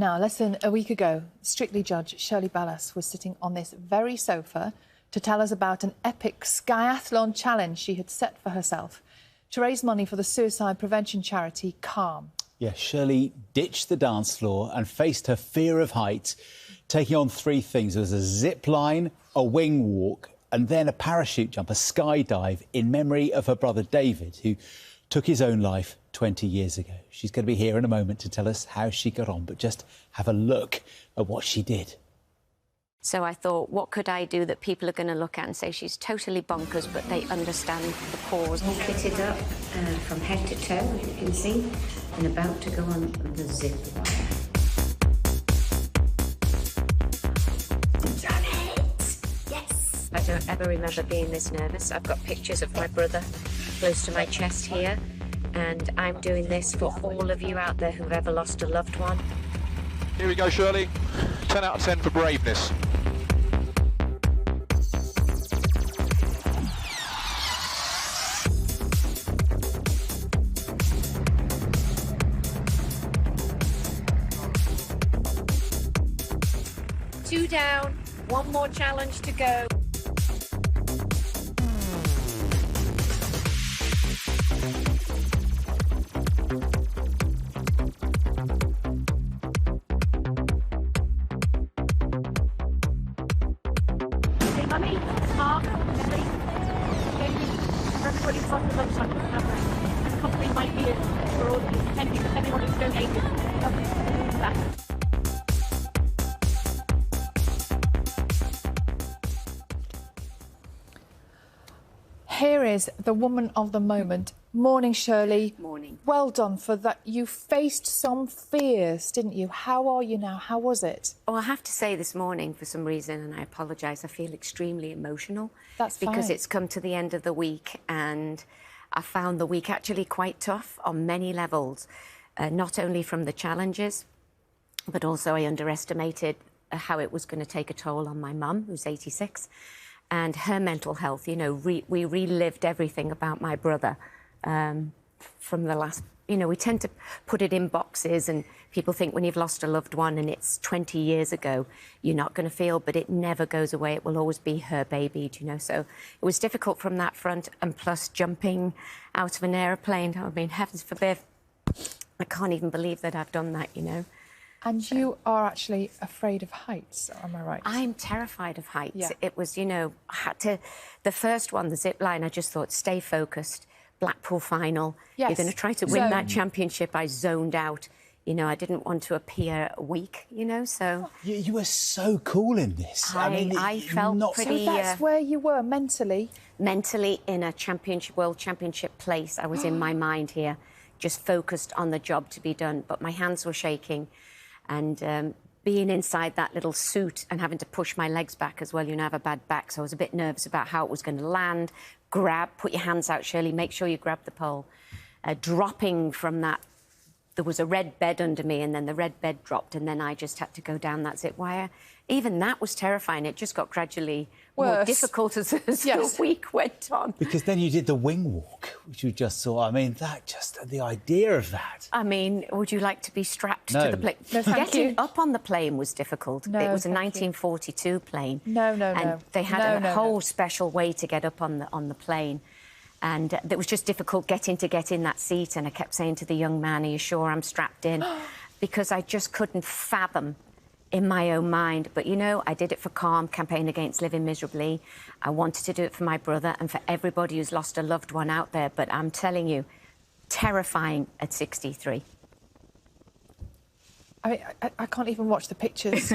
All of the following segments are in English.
Now, less than a week ago, Strictly judge Shirley was sitting on this very sofa to tell us about an epic skiathlon challenge she had set for herself to raise money for the suicide prevention charity Calm. Yeah, Shirley ditched the dance floor and faced her fear of heights, taking on three things. There was a zip line, a wing walk, and then a parachute jump, a skydive, in memory of her brother David, who took his own life 20 years ago. She's going to be here in a moment to tell us how she got on, but just have a look at what she did. So I thought, what could I do that people are going to look at and say she's totally bonkers, but they understand the cause. All fitted up from head to toe, as you can see, and about to go on the zip line. Done it! Yes! I don't ever remember being this nervous. I've got pictures of my brother close to my chest here, and I'm doing this for all of you out there who've ever lost a loved one. Here we go, Shirley. 10 out of 10 for braveness. Two down, one more challenge to go. Hey, Mummy, Mark, Ellie, everybody's on the lunch on the camera. And company might be for all anyone who's donated. That. Here is the woman of the moment. Morning, Shirley. Morning. Well done for that. You faced some fears, didn't you? How are you now? How was it? Oh, I have to say this morning, for some reason, and I apologise, I feel extremely emotional. That's because fine. it's come to the end of the week, and I found the week actually quite tough on many levels, not only from the challenges, but also I underestimated how it was going to take a toll on my mum, who's 86, and her mental health. You know, we relived everything about my brother from the last... You know, we tend to put it in boxes, and people think when you've lost a loved one and it's 20 years ago, you're not going to feel, but it never goes away. It will always be her baby, do you know? So it was difficult from that front, and plus jumping out of an aeroplane. I mean, heavens forbid. I can't even believe that I've done that, you know. And you are actually afraid of heights, am I right? I'm terrified of heights. Yeah. It was, you know, I had to... The first one, the zip line, I just thought, stay focused. Blackpool final. Yes. You're going to try to win that championship. I zoned out. You know, I didn't want to appear weak, you know, so... You were so cool in this. I felt not pretty... So that's where you were mentally? Mentally in a championship, world championship place. I was in my mind here, just focused on the job to be done. But my hands were shaking. And being inside that little suit and having to push my legs back as well, you know, I have a bad back, so I was a bit nervous about how it was going to land. Grab, put your hands out, Shirley, make sure you grab the pole. Dropping from that, there was a red bed under me, and then the red bed dropped, and then I just had to go down that zip wire. Even that was terrifying. It just got gradually more difficult as the week went on. Because then you did the wing walk, which you just saw. I mean, the idea of that. I mean, would you like to be strapped to the plane? No, thank Getting you. up on the plane was difficult. No, it was a thank you. 1942 plane. No. And they had a whole special way to get up on the plane. And it was just difficult get in that seat. And I kept saying to the young man, are you sure I'm strapped in? Because I just couldn't fathom in my own mind. But, you know, I did it for Calm, Campaign Against Living Miserably. I wanted to do it for my brother and for everybody who's lost a loved one out there. But I'm telling you, terrifying at 63. I can't even watch the pictures.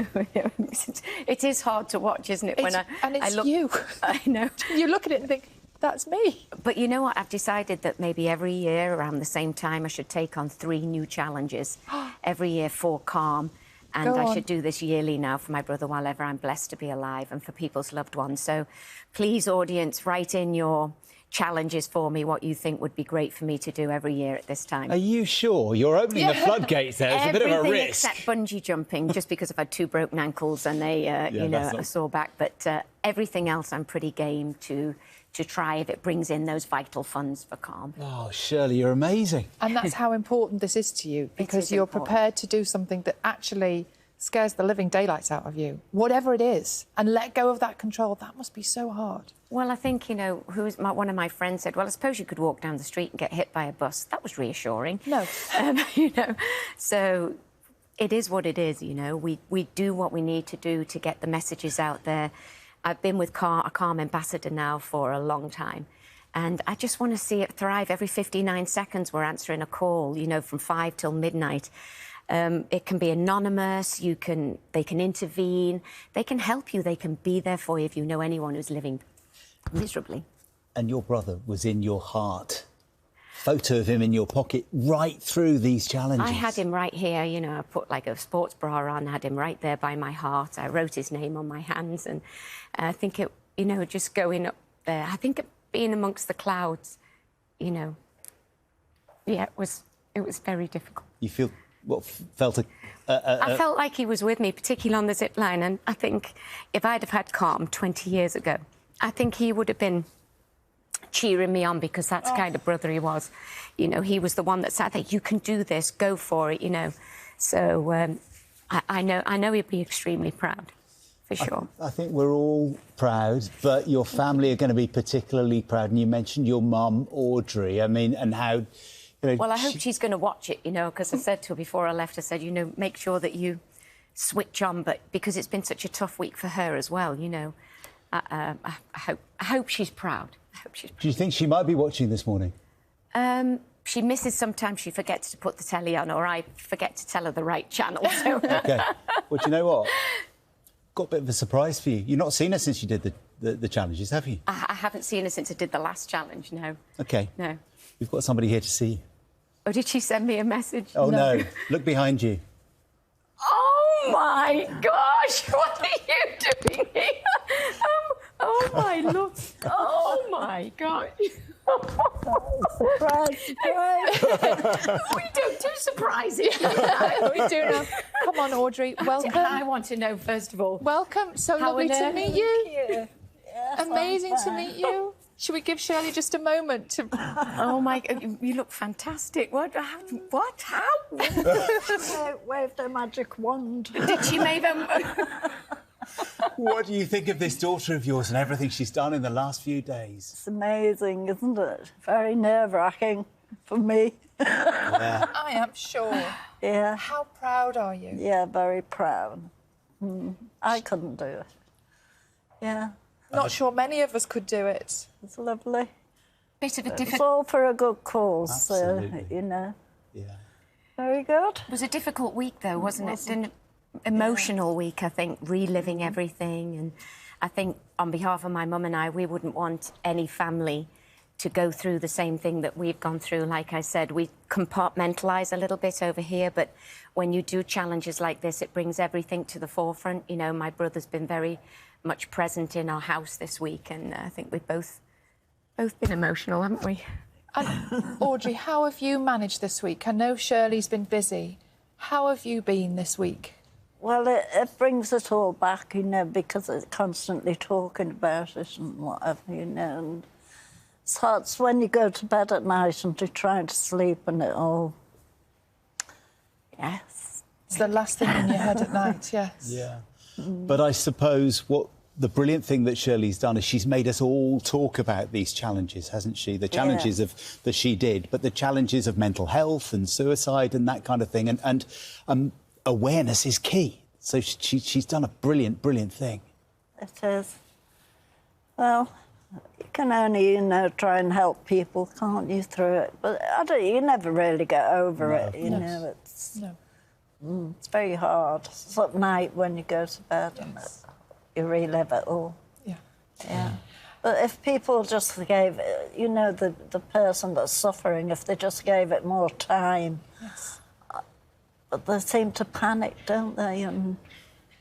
It is hard to watch, isn't it? It's look, you. I know. You look at it and think, that's me. But you know what? I've decided that maybe every year around the same time I should take on 3 new challenges every year for Calm. And I should do this yearly now for my brother while ever I'm blessed to be alive, and for people's loved ones. So please, audience, write in your challenges for me, what you think would be great for me to do every year at this time. Are you sure? You're opening the floodgates there. It's a bit of a risk. Everything except bungee jumping, just because I've had 2 broken ankles and a sore back. But everything else I'm pretty game to to try if it brings in those vital funds for calm. Oh, Shirley, you're amazing. And that's how important this is to you, because is you're important. prepared to do something that actually scares the living daylights out of you, whatever it is, and let go of that control. That must be so hard. Well, I think, you know, one of my friends said, well, I suppose you could walk down the street and get hit by a bus. That was reassuring. No. You know, so it is what it is, you know. We do what we need to do to get the messages out there. I've been with a Calm ambassador now for a long time, and I just want to see it thrive. Every 59 seconds we're answering a call, you know, from 5 till midnight. It can be anonymous, they can intervene, they can help you, they can be there for you if you know anyone who's living miserably. And your brother was in your heart. Photo of him in your pocket right through these challenges. I had him right here, you know, I put like a sports bra on, had him right there by my heart. I wrote his name on my hands, and I think it, you know, just going up there, I think being amongst the clouds, you know, yeah, it was very difficult. You felt I felt like he was with me, particularly on the zip line, and I think if I'd have had Calm 20 years ago, I think he would have been cheering me on, because that's the kind of brother he was. You know, he was the one that said, "Hey, you can do this, go for it," you know. So I know he'd be extremely proud, for sure. I think we're all proud, but your family are going to be particularly proud. And you mentioned your mum, Audrey. I mean, and how... You know, well, I hope she's going to watch it, you know, because I said to her before I left, I said, you know, make sure that you switch on, but because it's been such a tough week for her as well, you know. I hope she's proud. I hope she's proud. Do you think she might be watching this morning? She misses, sometimes she forgets to put the telly on, or I forget to tell her the right channel. So. OK. Well, do you know what? Got a bit of a surprise for you. You've not seen her since you did the challenges, have you? I haven't seen her since I did the last challenge, no. OK. No. We've got somebody here to see you. Oh, did she send me a message? Oh, no. Look behind you. Oh, my gosh! What are you doing here? Oh, my Lord. Oh, my God. Surprise, surprise. We don't do surprises. We do now. Come on, Audrey. Welcome. I want to know, first of all. Welcome. So How lovely on to earth? meet you. Yes, Amazing I'm to fine. meet you. Should we give Shirley just a moment to... Oh, my... You look fantastic. What? How? I waved a magic wand. Did she make them... What do you think of this daughter of yours and everything she's done in the last few days? It's amazing, isn't it? Very nerve-wracking for me. Yeah. I am sure. Yeah, How proud are you? yeah, very proud. I couldn't do it. Yeah, Not sure many of us could do it. it's lovely. Bit of a It's difficult... all for a good cause, Absolutely. you know. Yeah. Very good. It was a difficult week, though, wasn't it? It's an emotional week, I think, reliving everything. And I think, on behalf of my mum and I, we wouldn't want any family to go through the same thing that we've gone through. Like I said, we compartmentalise a little bit over here, but when you do challenges like this, it brings everything to the forefront. You know, my brother's been very much present in our house this week, and I think we've both been emotional, haven't we? And Audrey, how have you managed this week? I know Shirley's been busy. How have you been this week? Well, it brings it all back, you know, because it's constantly talking about it and whatever, you know. And so it's when you go to bed at night and you're trying to sleep and it all... Yes. It's the last thing in your head at night, yes. Yeah. But I suppose what the brilliant thing that Shirley's done is she's made us all talk about these challenges, hasn't she? The challenges that she did, but the challenges of mental health and suicide and that kind of thing. And awareness is key. So she's done a brilliant, brilliant thing. It is. Well, you can only, you know, try and help people, can't you, through it? But you never really get over it, you know. It's very hard. It's at night when you go to bed and you relive it all. Yeah. Yeah. But if people just gave, you know, the person that's suffering, if they just gave it more time... Yes. But they seem to panic, don't they? And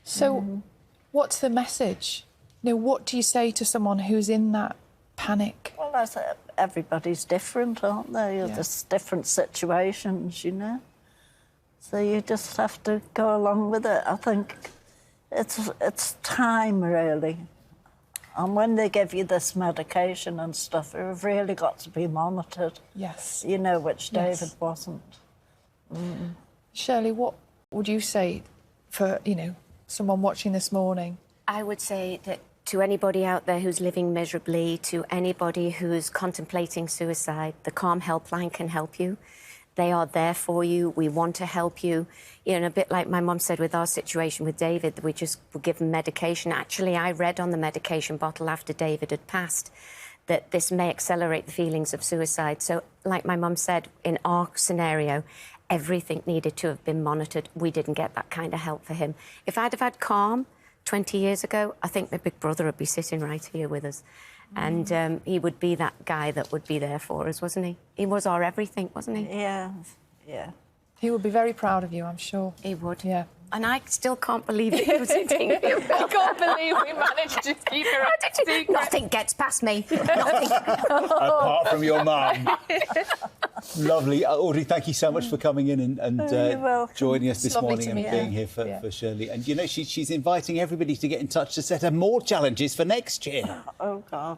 So what's the message? You know, what do you say to someone who's in that panic? well, I say everybody's different, aren't they? Yeah. There's different situations, you know. So you just have to go along with it. I think it's time, really. And when they give you this medication and stuff, you've really got to be monitored. Yes. You know, which Yes. David wasn't. Shirley, what would you say for, you know, someone watching this morning? I would say that to anybody out there who's living miserably, to anybody who's contemplating suicide, the Calm Helpline can help you. They are there for you. We want to help you. You know, a bit like my mum said with our situation with David, we just were given medication. Actually, I read on the medication bottle after David had passed that this may accelerate the feelings of suicide. So, like my mum said, in our scenario, everything needed to have been monitored. We didn't get that kind of help for him. If I'd have had Calm 20 years ago, I think my big brother would be sitting right here with us. And he would be that guy that would be there for us, wasn't he? He was our everything, wasn't he? Yeah, yeah. He would be very proud of you, I'm sure. He would. Yeah. And I still can't believe that he was sitting here. I can't believe we managed to keep your secret. Nothing gets past me. Nothing. Apart from your mum. Lovely. Audrey, thank you so much for coming in and You're welcome. joining us this lovely morning to and meet being you. here for, Yeah. for Shirley. And, you know, she's inviting everybody to get in touch to set her more challenges for next year. Oh, God.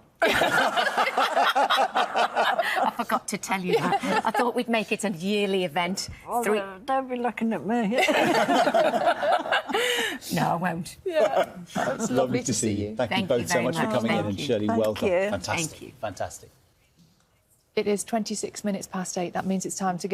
I forgot to tell you that. I thought we'd make it a yearly event. Well, don't be looking at me. No, I won't. Yeah. It's lovely to see you. Thank you Thank both you so very much for much. coming in. Thank And you. Shirley, Thank welcome. you. Fantastic. Thank you. Fantastic. It is 26 minutes past 8. That means it's time to